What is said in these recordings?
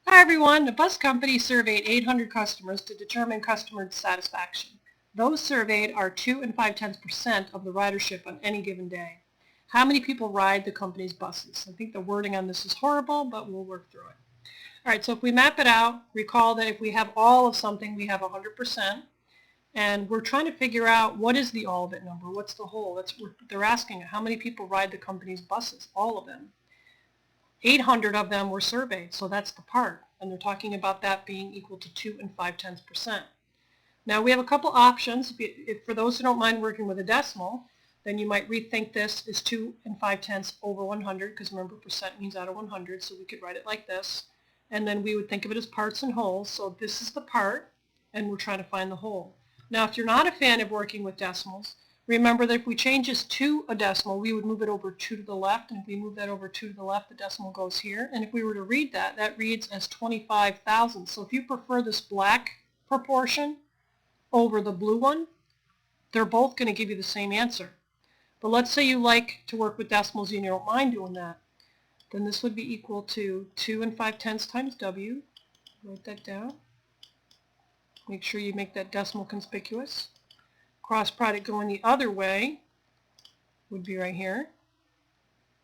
Hi everyone, the bus company surveyed 800 customers to determine customer satisfaction. Those surveyed are 2 and 5/10% of the ridership on any given day. How many people ride the company's buses? I think the wording on this is horrible, but we'll work through it. All right, so if we map it out, recall that if we have all of something, we have 100%. And we're trying to figure out what is the all of it number, what's the whole. They're asking how many people ride the company's buses, all of them. 800 of them were surveyed, so that's the part. And they're talking about that being equal to 2 and 5/10%. Now we have a couple options. If for those who don't mind working with a decimal, then you might rethink this as 2 and 5/10 over 100, because remember percent means out of 100, so we could write it like this. And then we would think of it as parts and wholes. So this is the part, and we're trying to find the whole. Now if you're not a fan of working with decimals, remember that if we change this to a decimal, we would move it over 2 to the left, and if we move that over 2 to the left, the decimal goes here. And if we were to read that, that reads as 25,000. So if you prefer this black proportion over the blue one, they're both going to give you the same answer. But let's say you like to work with decimals and you don't mind doing that. Then this would be equal to 2 and 5/10 times W. Write that down. Make sure you make that decimal conspicuous. Cross product going the other way would be right here.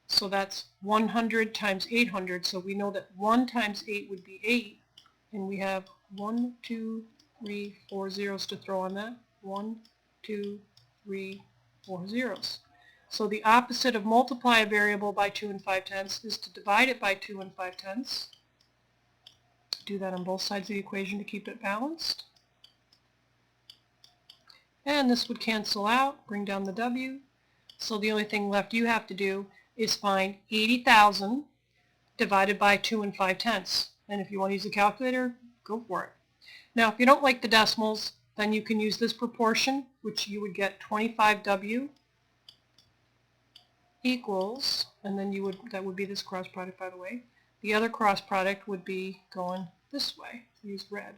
So that's 100 times 800. So we know that 1 times 8 would be 8. And we have 1, 2, 3, 4 zeros to throw on that. 1, 2, 3, 4 zeros. So the opposite of multiply a variable by 2 and 5/10 is to divide it by 2 and 5/10. Do that on both sides of the equation to keep it balanced. And this would cancel out, bring down the W. So the only thing left you have to do is find 80,000 divided by 2 and 5/10. And if you want to use a calculator, go for it. Now if you don't like the decimals, then you can use this proportion, which you would get 25W equals, and then that would be this cross product, by the way. The other cross product would be going this way. Use red.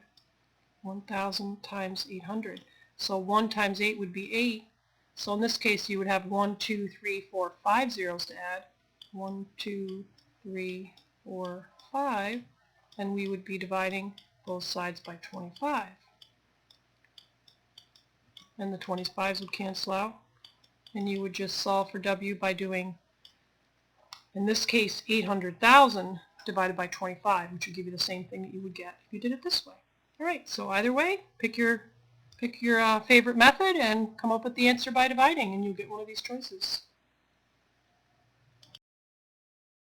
1,000 times 800. So 1 times 8 would be 8. So in this case you would have 1, 2, 3, 4, 5 zeros to add. 1, 2, 3, 4, 5. And we would be dividing both sides by 25. And the 25s would cancel out. And you would just solve for W by doing, in this case, 800,000 divided by 25, which would give you the same thing that you would get if you did it this way. All right, so either way, pick your favorite method and come up with the answer by dividing, and you'll get one of these choices.